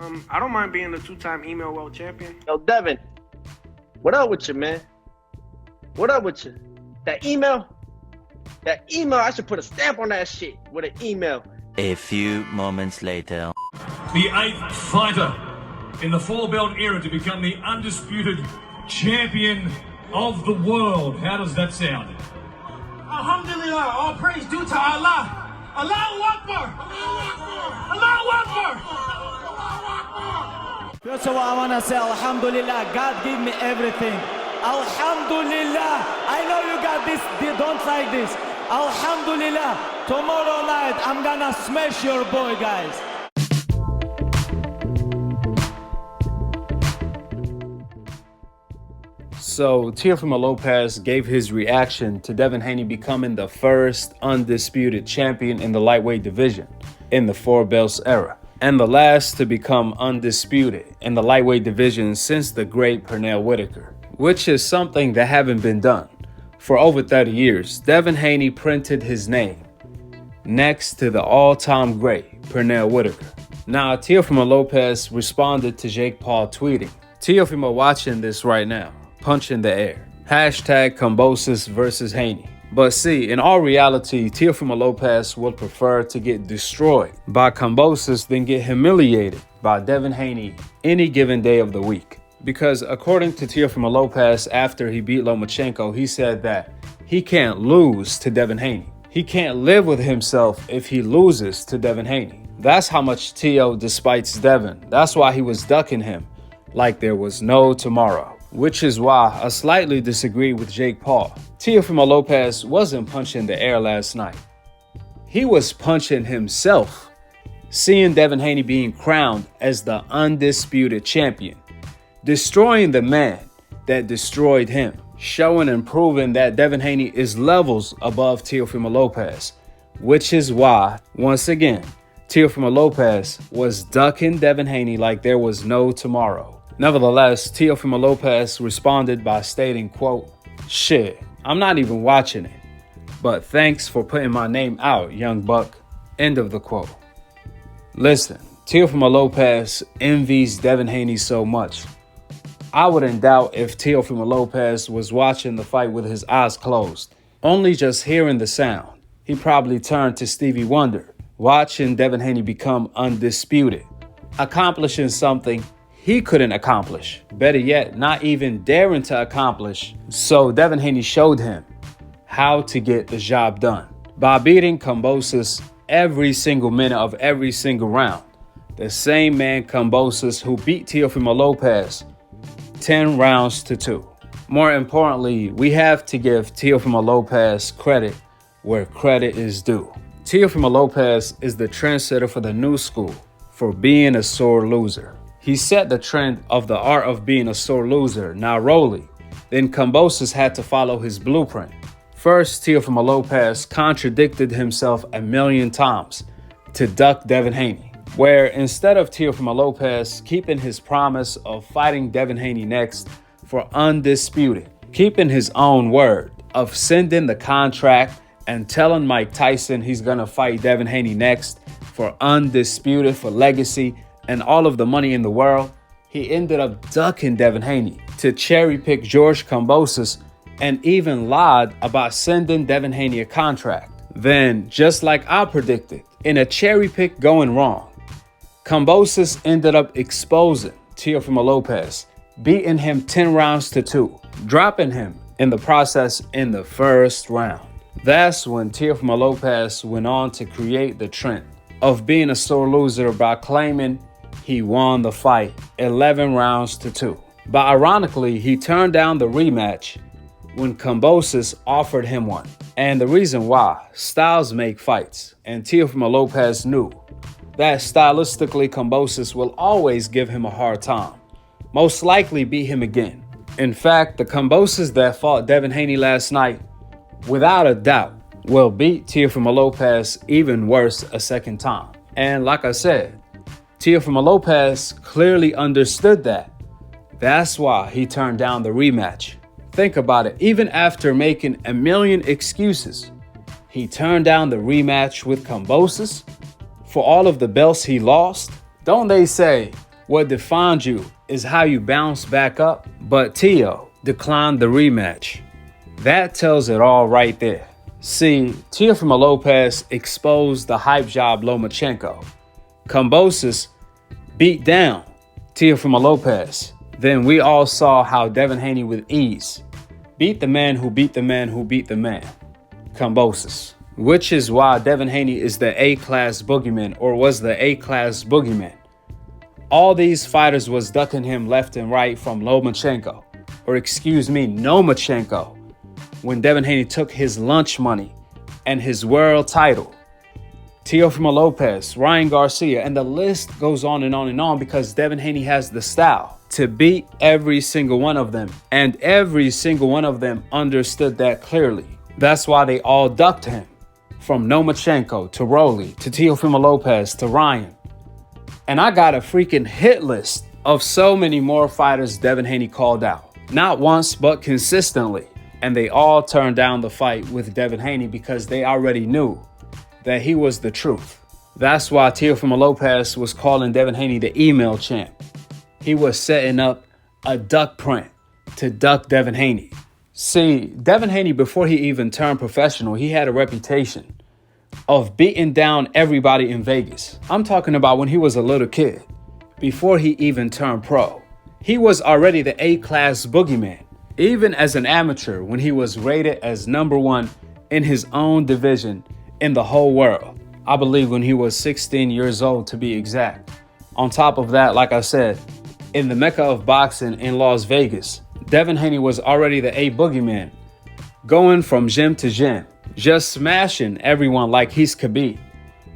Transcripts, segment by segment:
I don't mind being the two-time email world champion. Yo, Devin, what up with you, man? What up with you? That email, I should put a stamp on that shit with an email. A few moments later. The 8th fighter in the four-belt era to become the undisputed champion of the world. How does that sound? Alhamdulillah, all praise due to Allah. Allahu Akbar! Allahu Akbar! First of all, I want to say Alhamdulillah, God gave me everything. Alhamdulillah, I know you got this, they don't like this. Alhamdulillah, tomorrow night I'm gonna smash your boy, guys. So Teofimo Lopez gave his reaction to Devin Haney becoming the first undisputed champion in the lightweight division in the four belts era, and the last to become undisputed in the lightweight division since the great Pernell Whitaker, which is something that haven't been done. For over 30 years, Devin Haney printed his name next to the all-time great Pernell Whitaker. Now, Teofimo Lopez responded to Jake Paul tweeting, "Teofimo watching this right now. Punch in the air. Hashtag Kambosos versus Haney." But see, in all reality, Teofimo Lopez would prefer to get destroyed by Kambosos than get humiliated by Devin Haney any given day of the week. Because according to Teofimo Lopez, after he beat Lomachenko, he said that he can't lose to Devin Haney. He can't live with himself if he loses to Devin Haney. That's how much Teo despites Devin. That's why he was ducking him like there was no tomorrow. Which is why I slightly disagree with Jake Paul. Teofimo Lopez wasn't punching the air last night. He was punching himself, seeing Devin Haney being crowned as the undisputed champion, destroying the man that destroyed him, showing and proving that Devin Haney is levels above Teofimo Lopez, which is why, once again, Teofimo Lopez was ducking Devin Haney like there was no tomorrow. Nevertheless, Teofimo Lopez responded by stating, quote, "Shit, I'm not even watching it, but thanks for putting my name out, young buck." End of the quote. Listen, Teofimo Lopez envies Devin Haney so much. I wouldn't doubt if Teofimo Lopez was watching the fight with his eyes closed, only just hearing the sound. He probably turned to Stevie Wonder, watching Devin Haney become undisputed, accomplishing something he couldn't accomplish, better yet, not even daring to accomplish. So Devin Haney showed him how to get the job done by beating Kambosos every single minute of every single round. The same man Kambosos who beat Teofimo Lopez 10 rounds to 2. More importantly, we have to give Teofimo Lopez credit where credit is due. Teofimo Lopez is the trendsetter for the new school for being a sore loser. He set the trend of the art of being a sore loser, narrowly. Then Kambosos had to follow his blueprint. First, Teofimo Lopez contradicted himself a million times to duck Devin Haney, where instead of Teofimo Lopez keeping his promise of fighting Devin Haney next for undisputed, keeping his own word of sending the contract and telling Mike Tyson he's gonna fight Devin Haney next for undisputed, for legacy, and all of the money in the world, he ended up ducking Devin Haney to cherry-pick George Kambosos and even lied about sending Devin Haney a contract. Then, just like I predicted, in a cherry-pick going wrong, Kambosos ended up exposing Teofimo Lopez, beating him 10 rounds to 2, dropping him in the process in the first round. That's when Teofimo Lopez went on to create the trend of being a sore loser by claiming he won the fight 11 rounds to 2. But ironically, he turned down the rematch when Kambosos offered him one. And the reason why, styles make fights, and Teofimo Lopez knew that stylistically Kambosos will always give him a hard time, most likely beat him again. In fact, the Kambosos that fought Devin Haney last night, without a doubt, will beat Teofimo Lopez even worse a second time. And like I said, Teofimo Lopez clearly understood that. That's why he turned down the rematch. Think about it, even after making a million excuses, he turned down the rematch with Kambosos for all of the belts he lost. Don't they say What defined you is how you bounce back up, but Teo declined the rematch. That tells it all right there. See, Teofimo Lopez exposed the hype job Lomachenko. Kambosos beat down Teofimo Lopez. Then we all saw how Devin Haney with ease beat the man who beat the man who beat the man, Kambosos. Which is why Devin Haney is the A-class boogeyman, or was the A-class boogeyman. All these fighters was ducking him left and right from Lomachenko, or excuse me, Nomachenko, when Devin Haney took his lunch money and his world title. Teofimo Lopez, Ryan Garcia, and the list goes on and on and on, because Devin Haney has the style to beat every single one of them, and every single one of them understood that clearly. That's why they all ducked him, from Nomachenko to Rolly to Teofimo Lopez to Ryan. And I got a freaking hit list of so many more fighters Devin Haney called out. Not once, but consistently. And they all turned down the fight with Devin Haney because they already knew that he was the truth. That's why Teofimo Lopez was calling Devin Haney the email champ. He was setting up a duck print to duck Devin Haney. See, Devin Haney, before he even turned professional, he had a reputation of beating down everybody in Vegas. I'm talking about when he was a little kid, before he even turned pro. He was already the A-class boogeyman. Even as an amateur, when he was rated as #1 in his own division in the whole world. I believe when he was 16 years old, to be exact. On top of that, like I said, in the mecca of boxing in Las Vegas, Devin Haney was already the A boogeyman, going from gym to gym, just smashing everyone like he's Khabib.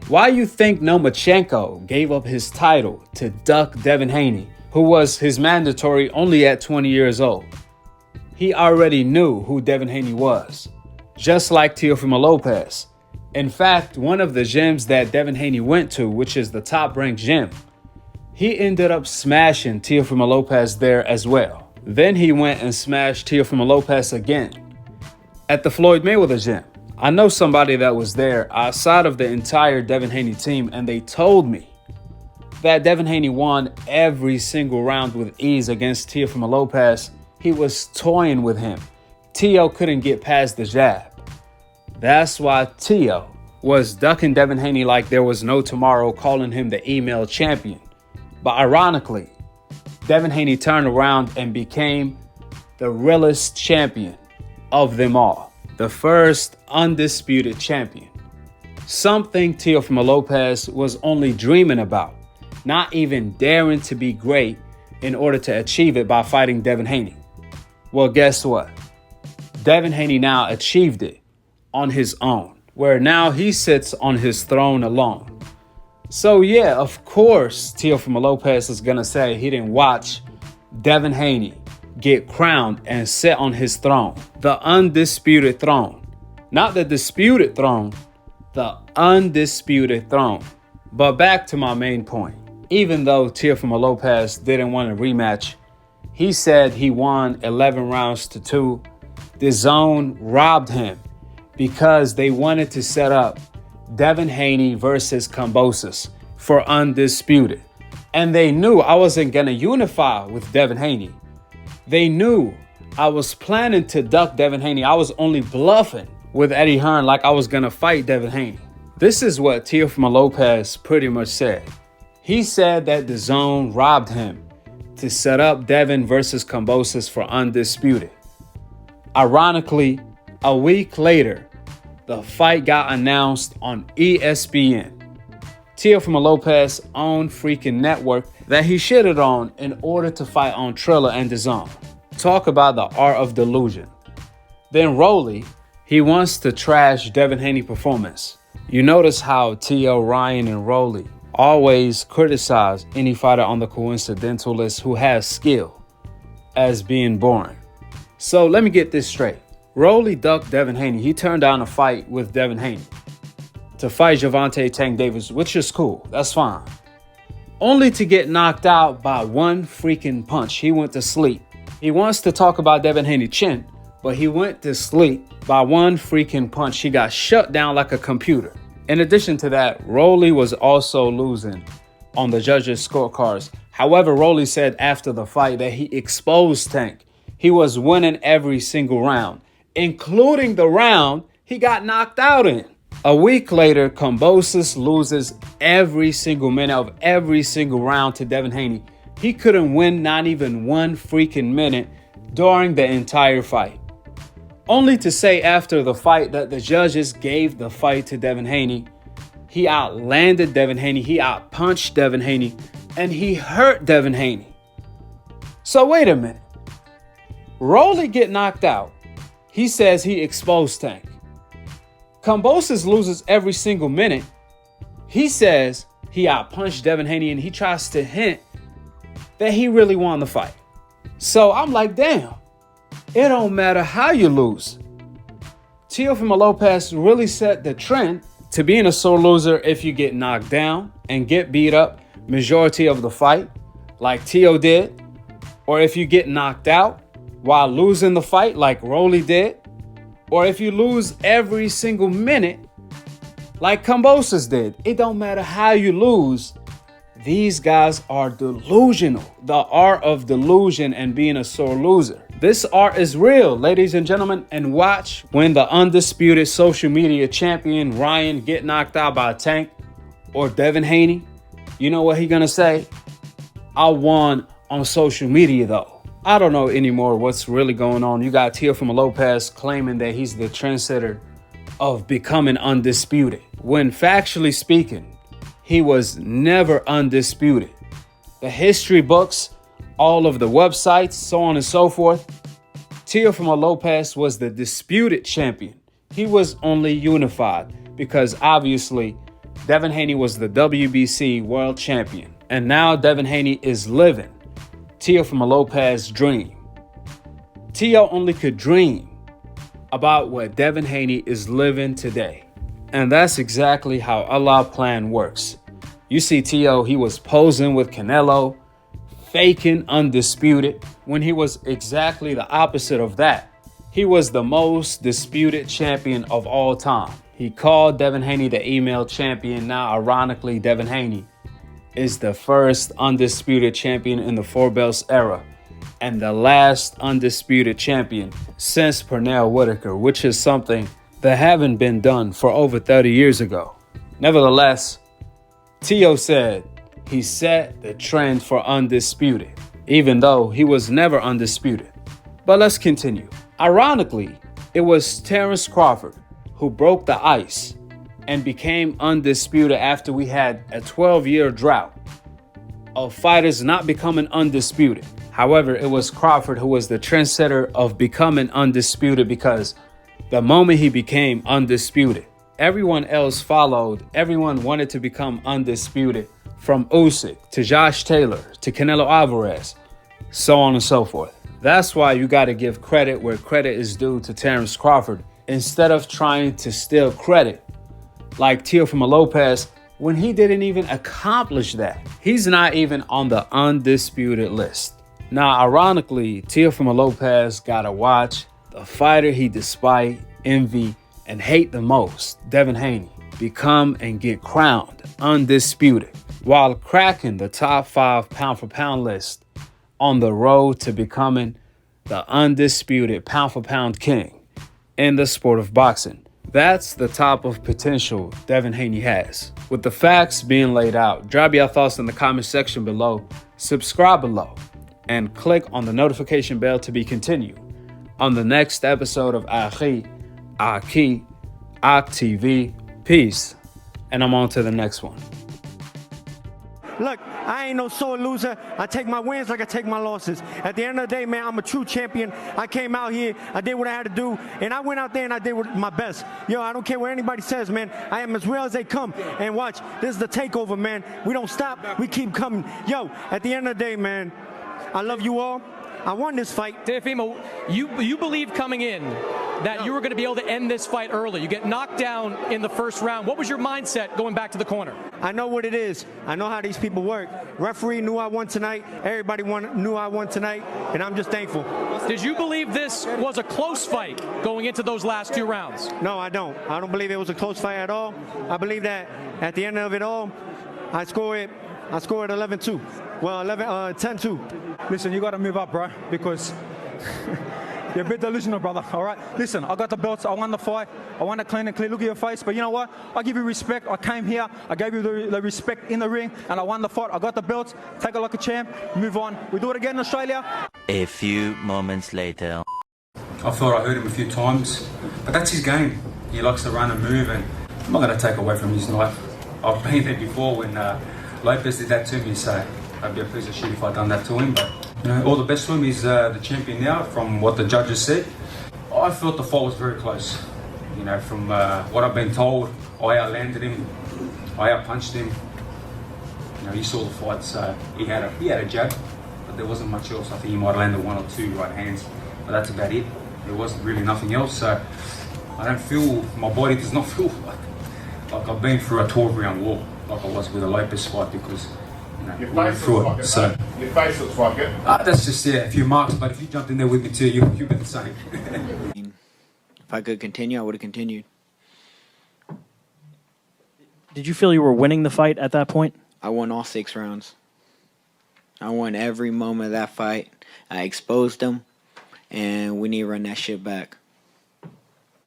Why you think Nomachenko gave up his title to duck Devin Haney, who was his mandatory only at 20 years old? He already knew who Devin Haney was, just like Teofimo Lopez. In fact, one of the gyms that Devin Haney went to, which is the top-ranked gym, he ended up smashing Teofimo Lopez there as well. Then he went and smashed Teofimo Lopez again at the Floyd Mayweather gym. I know somebody that was there outside of the entire Devin Haney team, and they told me that Devin Haney won every single round with ease against Teofimo Lopez. He was toying with him. Teo couldn't get past the jab. That's why Teo was ducking Devin Haney like there was no tomorrow, calling him the email champion. But ironically, Devin Haney turned around and became the realest champion of them all. The first undisputed champion. Something Teofimo Lopez was only dreaming about, not even daring to be great in order to achieve it by fighting Devin Haney. Well, guess what? Devin Haney now achieved it on his own, where now he sits on his throne alone. So yeah, of course, Teofimo Lopez is going to say he didn't watch Devin Haney get crowned and sit on his throne, the undisputed throne. Not the disputed throne, the undisputed throne. But back to my main point. Even though Teofimo Lopez didn't want a rematch, he said he won 11 rounds to 2. The zone robbed him because they wanted to set up Devin Haney versus Kambosos for undisputed. And they knew I wasn't going to unify with Devin Haney. They knew I was planning to duck Devin Haney. I was only bluffing with Eddie Hearn like I was going to fight Devin Haney. This is what Teofimo Lopez pretty much said. He said that the zone robbed him to set up Devin versus Kambosos for undisputed. Ironically, a week later, the fight got announced on ESPN, Teofimo Lopez's own freaking network that he shitted on in order to fight on Triller and DAZN. Talk about the art of delusion. Then Rolly, he wants to trash Devin Haney performance. You notice how Teo, Ryan, and Rolly always criticize any fighter on the coincidental list who has skill as being boring. So let me get this straight. Rolly ducked Devin Haney. He turned down a fight with Devin Haney to fight Gervonta Tank Davis, which is cool. That's fine. Only to get knocked out by one freaking punch. He went to sleep. He wants to talk about Devin Haney's chin, but he went to sleep by one freaking punch. He got shut down like a computer. In addition to that, Rolly was also losing on the judges' scorecards However, Rolly said after the fight that he exposed Tank. He was winning every single round, including the round he got knocked out in. A week later, Kambosos loses every single minute of every single round to Devin Haney. He couldn't win not even one freaking minute during the entire fight. Only to say after the fight that the judges gave the fight to Devin Haney. He outlanded Devin Haney, he outpunched Devin Haney, and he hurt Devin Haney. So wait a minute. Rolly get knocked out. He says he exposed Tank. Kambosos loses every single minute. He says he outpunched Devin Haney and he tries to hint that he really won the fight. So I'm like, damn, it don't matter how you lose. Teofimo Lopez really set the trend to being a sore loser if you get knocked down and get beat up majority of the fight, like Teo did, or if you get knocked out while losing the fight like Rolly did, or if you lose every single minute like Kambosos did. It don't matter how you lose. These guys are delusional. The art of delusion and being a sore loser. This art is real, ladies and gentlemen, and watch when the undisputed social media champion Ryan get knocked out by Tank or Devin Haney. You know what he gonna say? I won on social media though. I don't know anymore what's really going on. You got Teofimo Lopez claiming that he's the trendsetter of becoming undisputed. When factually speaking, he was never undisputed. The history books, all of the websites, so on and so forth, Teofimo Lopez was the disputed champion. He was only unified because obviously Devin Haney was the WBC world champion. And now Devin Haney is living Teofimo Lopez's dream. Teo only could dream about what Devin Haney is living today. And that's exactly how Allah's plan works. You see Teo, he was posing with Canelo, faking undisputed, when he was exactly the opposite of that. He was the most disputed champion of all time. He called Devin Haney the email champion. Now, ironically, Devin Haney is the first undisputed champion in the Four Belts era and the last undisputed champion since Pernell Whitaker, which is something that haven't been done for over 30 years ago. Nevertheless, Teo said he set the trend for undisputed, even though he was never undisputed. But let's continue. Ironically, it was Terence Crawford who broke the ice and became undisputed after we had a 12-year drought of fighters not becoming undisputed. However, it was Crawford who was the trendsetter of becoming undisputed because the moment he became undisputed, everyone else followed. Everyone wanted to become undisputed, from Usyk to Josh Taylor to Canelo Alvarez, so on and so forth. That's why you got to give credit where credit is due to Terence Crawford instead of trying to steal credit like Teofimo Lopez when he didn't even accomplish that. He's not even on the undisputed list. Now, ironically, Teofimo Lopez got to watch the fighter he despite, envy, and hate the most, Devin Haney, become and get crowned undisputed while cracking the top 5 pound-for-pound list on the road to becoming the undisputed pound-for-pound king in the sport of boxing. That's the top of potential Devin Haney has. With the facts being laid out, drop your thoughts in the comment section below, subscribe below, and click on the notification bell to be continued on the next episode of Akhi, Akhi TV. Peace. And I'm on to the next one. Look, I ain't no sore loser. I take my wins like I take my losses. At the end of the day, man, I'm a true champion. I came out here, I did what I had to do, and I went out there and I did my best. Yo, I don't care what anybody says, man. I am as real as they come. And watch, this is the takeover, man. We don't stop, we keep coming. Yo, at the end of the day, man, I love you all. I won this fight. Teofimo, you believe coming in that you were going to be able to end this fight early. You get knocked down in the first round. What was your mindset going back to the corner? I know what it is. I know how these people work. Referee knew I won tonight. Everybody knew I won tonight, and I'm just thankful. Did you believe this was a close fight going into those last 2 rounds? No, I don't. I don't believe it was a close fight at all. I believe that at the end of it all, I scored 11-2. Well, 10-2. Listen, you got to move up, bro, because you're a bit delusional, brother, all right? Listen, I got the belts. I won the fight. I won it clean and clear. Look at your face. But you know what? I give you respect. I came here. I gave you the respect in the ring, and I won the fight. I got the belts. Take it like a champ. Move on. We do it again in Australia. A few moments later. I thought I heard him a few times, but that's his game. He likes to run and move, and I'm not going to take away from his life. I've been there before when Lopez did that to me, so I'd be a piece of shit if I'd done that to him. But you know, all the best to him. He's the champion now, from what the judges said. I felt the fight was very close. You know, from what I've been told, I outlanded him, I outpunched him. You know, you saw the fight, so he had a jab, but there wasn't much else. I think he might have landed one or two right hands, but that's about it. There wasn't really nothing else, so I don't feel, my body does not feel like I've been through a 12-round war like I was with a Lopez fight, because you know, your face looks like it. So your face looks like it. That's just a few marks, but if you jumped in there with me too, you'd be the same. If I could continue, I would have continued. Did you feel you were winning the fight at that point? I won all 6 rounds. I won every moment of that fight. I exposed them, and we need to run that shit back.